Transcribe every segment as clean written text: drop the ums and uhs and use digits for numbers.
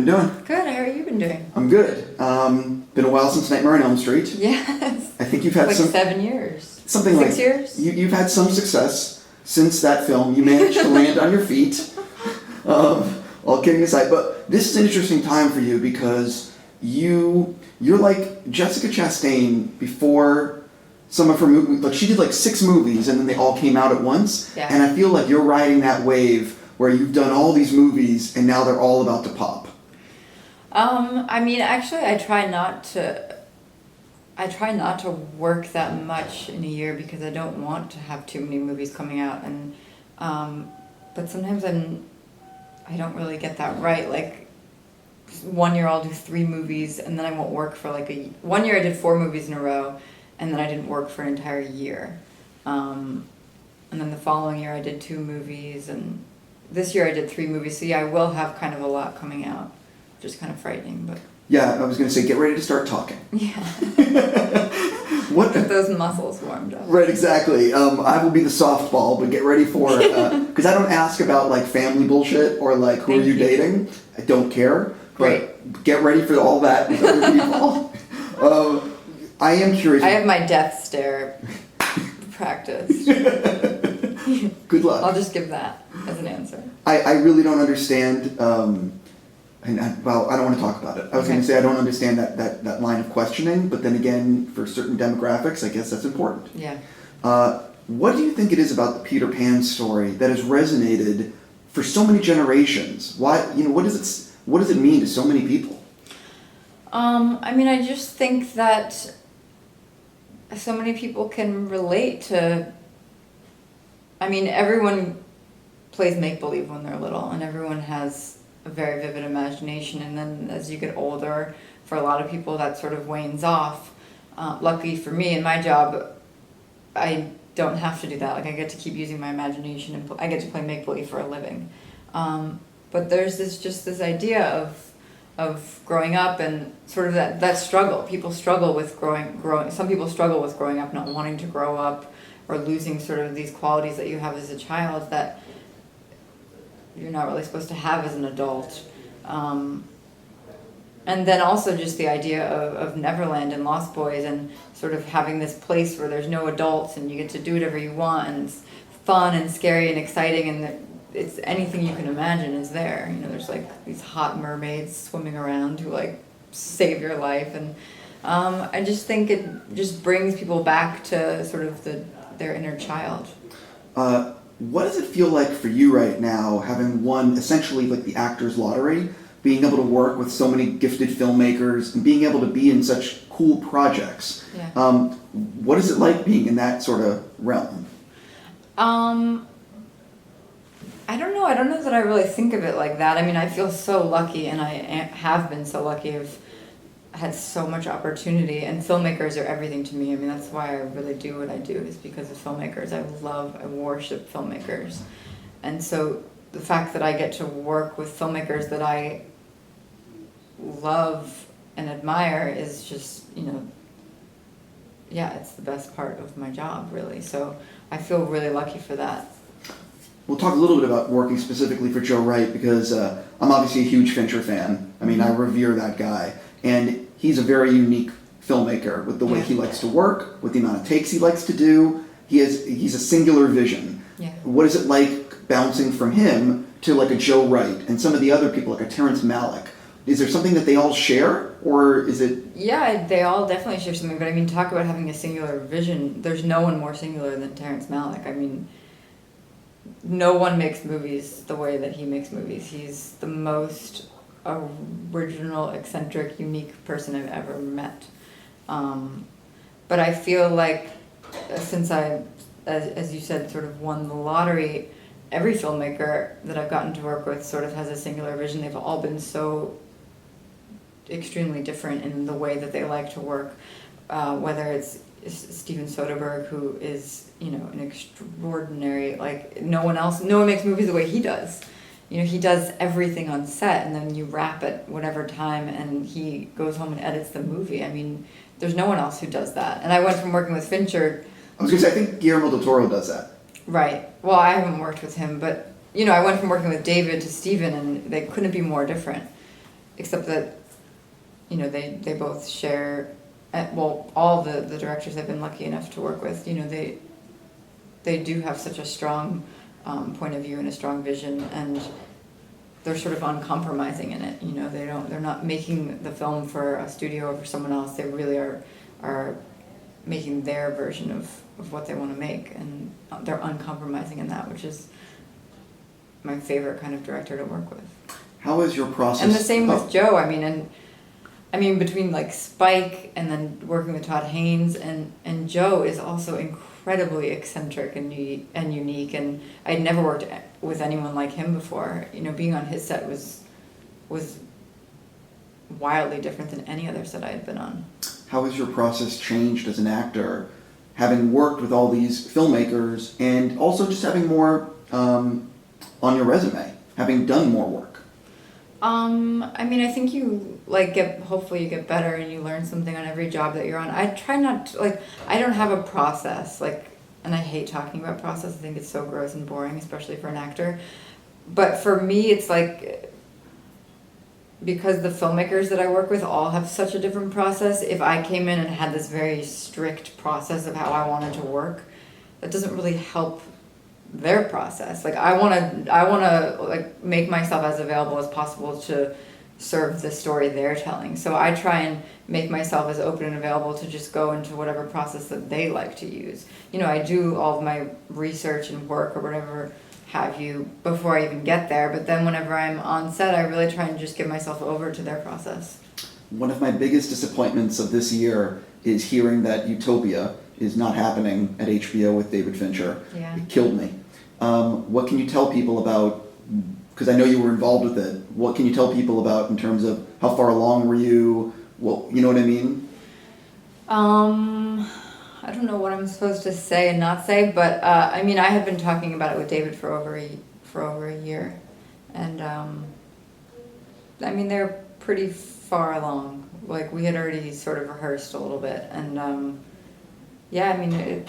doing? Good. How are you been doing? I'm good. Been a while since Nightmare on Elm Street. Yes. I think you've had like some... 7 years. Something 6 like... years? You've had some success since that film. You managed to land on your feet. All kidding aside. But this is an interesting time for you because you're like Jessica Chastain before some of her movies. Like, she did like 6 movies and then they all came out at once. Yeah. And I feel like you're riding that wave where you've done all these movies and now they're all about to pop. I mean, actually, I try not to work that much in a year because I don't want to have too many movies coming out, and but sometimes I don't really get that right. Like, 1 year I'll do 3 movies and then I won't work for like 1 year I did 4 movies in a row and then I didn't work for an entire year. And then the following year I did 2 movies, and this year I did 3 movies. So yeah, I will have kind of a lot coming out. Just kind of frightening, but... Yeah, I was going to say, get ready to start talking. Yeah. What? Get those muscles warmed up. Right, exactly. I will be the softball, but get ready for... Because I don't ask about, like, family bullshit or, like, who are you dating? I don't care. But get ready for all that with other people. I am curious... I have my death stare practice. Good luck. I'll just give that as an answer. I really don't understand... well, I don't want to talk about it. I was going to say I don't understand that line of questioning, but then again, for certain demographics, I guess that's important. Yeah. What do you think it is about the Peter Pan story that has resonated for so many generations? Why, what does it mean to so many people? I mean, I just think that so many people can relate to... I mean, everyone plays make-believe when they're little, and everyone has a very vivid imagination, and then as you get older, for a lot of people that sort of wanes off. Luckily for me in my job, I don't have to do that. Like, I get to keep using my imagination and I get to play make-believe for a living. But there's this idea of growing up and sort of that struggle. People struggle with growing. Some people struggle with growing up, not wanting to grow up, or losing sort of these qualities that you have as a child that you're not really supposed to have as an adult. And then also just the idea of Neverland and Lost Boys and sort of having this place where there's no adults and you get to do whatever you want, and it's fun and scary and exciting, and it's anything you can imagine is there. There's like these hot mermaids swimming around who like save your life, and I just think it just brings people back to sort of their inner child. What does it feel like for you right now, having won essentially like the actor's lottery, being able to work with so many gifted filmmakers and being able to be in such cool projects? Yeah. What is it like being in that sort of realm? I don't know. I don't know that I really think of it like that. I mean, I feel so lucky, and I have been so lucky. I've had so much opportunity, and filmmakers are everything to me. I mean, that's why I really do what I do, is because of filmmakers. I worship filmmakers. And so the fact that I get to work with filmmakers that I love and admire is just, yeah, it's the best part of my job, really. So I feel really lucky for that. We'll talk a little bit about working specifically for Joe Wright, because I'm obviously a huge Fincher fan. I mean, I revere that guy. And he's a very unique filmmaker with the way he likes to work, with the amount of takes he likes to do. He's a singular vision. Yeah. What is it like bouncing from him to like a Joe Wright and some of the other people like a Terrence Malick? Is there something that they all share, or is it... Yeah, they all definitely share something, but I mean, talk about having a singular vision. There's no one more singular than Terrence Malick. I mean, no one makes movies the way that he makes movies. He's the most original, eccentric, unique person I've ever met. But I feel like since I, as you said, sort of won the lottery, every filmmaker that I've gotten to work with sort of has a singular vision. They've all been so extremely different in the way that they like to work, whether it's Steven Soderbergh, who is, an extraordinary, like, no one makes movies the way he does. He does everything on set, and then you wrap at whatever time, and he goes home and edits the movie. I mean, there's no one else who does that. And I went from working with Fincher... I was going to say, I think Guillermo del Toro does that. Right. Well, I haven't worked with him, but, I went from working with David to Steven, and they couldn't be more different. except that, they both share, well, all the directors I've been lucky enough to work with, they do have such a strong point of view and a strong vision, and they're sort of uncompromising in it. They're not making the film for a studio or for someone else. They really are making their version of what they want to make, and they're uncompromising in that, which is my favorite kind of director to work with. How is your process? And the same with Joe. I mean, between like Spike and then working with Todd Haynes, and Joe is also incredibly eccentric and unique, and I'd never worked with anyone like him before. Being on his set was wildly different than any other set I had been on. How has your process changed as an actor, having worked with all these filmmakers, and also just having more on your resume, having done more work? I think you hopefully you get better and you learn something on every job that you're on. I try not to, I don't have a process, and I hate talking about process. I think it's so gross and boring, especially for an actor. But for me, it's because the filmmakers that I work with all have such a different process. If I came in and had this very strict process of how I wanted to work, that doesn't really help their process. I want to make myself as available as possible to serve the story they're telling. So I try and make myself as open and available to just go into whatever process that they like to use. I do all of my research and work or whatever have you before I even get there, but then whenever I'm on set, I really try and just give myself over to their process. One of my biggest disappointments of this year is hearing that Utopia is not happening at HBO with David Fincher. Yeah. It killed me. What can you tell people about, because I know you were involved with it, what can you tell people about in terms of how far along were you? Well, you know what I mean? I don't know what I'm supposed to say and not say, but I had been talking about it with David for over a year, and they're pretty far along. We had already sort of rehearsed a little bit, and it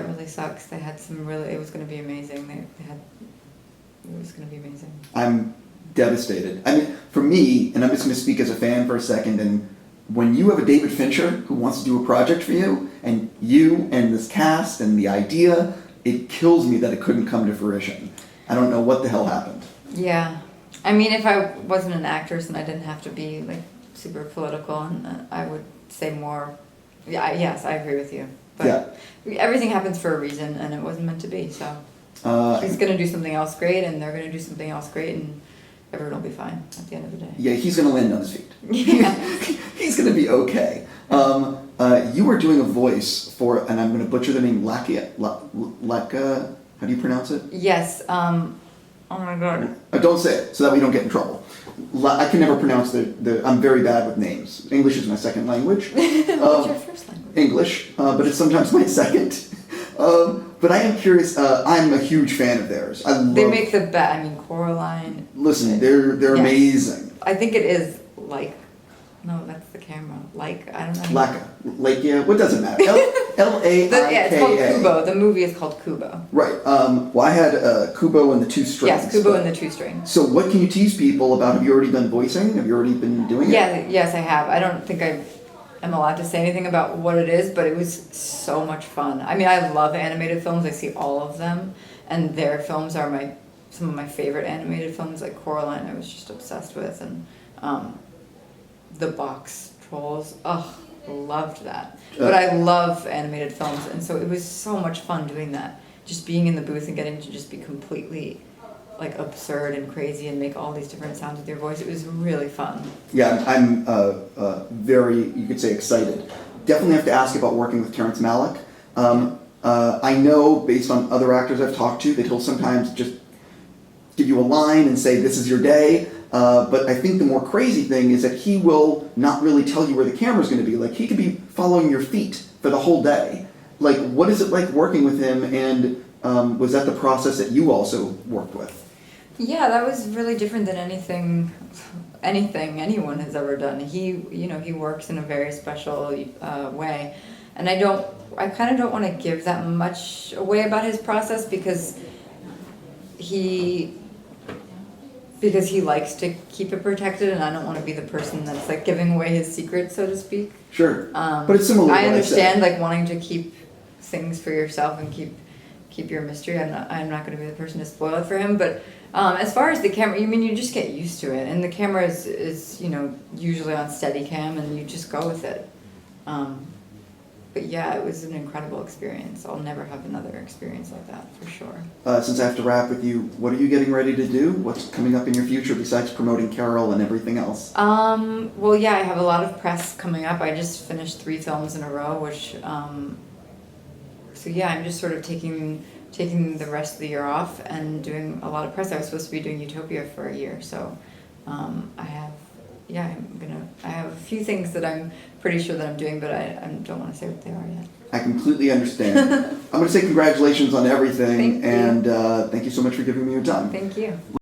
really sucks. They had it was going to be amazing. It was going to be amazing. I'm devastated. For me, and I'm just going to speak as a fan for a second, and when you have a David Fincher who wants to do a project for you, and this cast and the idea, it kills me that it couldn't come to fruition. I don't know what the hell happened. Yeah. If I wasn't an actress and I didn't have to be super political, and I would say more. Yeah, yes, I agree with you. But everything happens for a reason, and it wasn't meant to be. So he's going to do something else great, and they're going to do something else great, and everyone will be fine at the end of the day. Yeah, he's going to land on his feet. Yeah. He's going to be okay. You were doing a voice for, and I'm going to butcher the name, Laika. How do you pronounce it? Yes. Oh my God. Don't say it, so that we don't get in trouble. I can never pronounce I'm very bad with names. English is my second language. What's your first language? English, but it's sometimes my second. But I am curious. I'm a huge fan of theirs. They make the best. Coraline. Listen, they're amazing. I think it is no, that's the camera. I don't know. Laika. What does it matter? Laika. Yeah, it's called Kubo. The movie is called Kubo. Right. I had Kubo and the two strings. Yes, Kubo and the two strings. So what can you tease people about? Have you already done voicing? Have you already been doing it? Yeah, yes, I have. I don't think I am allowed to say anything about what it is, but it was so much fun. I love animated films. I see all of them, and their films are some of my favorite animated films. Like Coraline, I was just obsessed with, and the Box Trolls. Loved that. But I love animated films, and so it was so much fun doing that. Just being in the booth and getting to just be completely absurd and crazy and make all these different sounds with your voice. It was really fun. Yeah, I'm very, you could say, excited. Definitely have to ask about working with Terrence Malick. I know, based on other actors I've talked to, that he'll sometimes just give you a line and say, this is your day. But I think the more crazy thing is that he will not really tell you where the camera's going to be. He could be following your feet for the whole day. What is it like working with him, and was that the process that you also worked with? Yeah, that was really different than anything anyone has ever done. He works in a very special way, and I kind of don't want to give that much away about his process, because he because he likes to keep it protected, and I don't want to be the person that's like giving away his secrets, so to speak. Sure. But it's similar to what I I understand said. like wanting to keep things for yourself and keep your mystery. I'm not going to be the person to spoil it for him. But as far as the camera, you just get used to it, and the camera is usually on Steadicam, and you just go with it. But yeah, it was an incredible experience. I'll never have another experience like that, for sure. Since I have to wrap with you, what are you getting ready to do? What's coming up in your future besides promoting Carol and everything else? Well, yeah, I have a lot of press coming up. I just finished 3 films in a row, which, so yeah, I'm just sort of taking the rest of the year off and doing a lot of press. I was supposed to be doing Utopia for a year, so I have a few things that I'm pretty sure that I'm doing, but I don't want to say what they are yet. I completely understand. I'm going to say congratulations on everything, Thank you. and thank you so much for giving me your time. Thank you.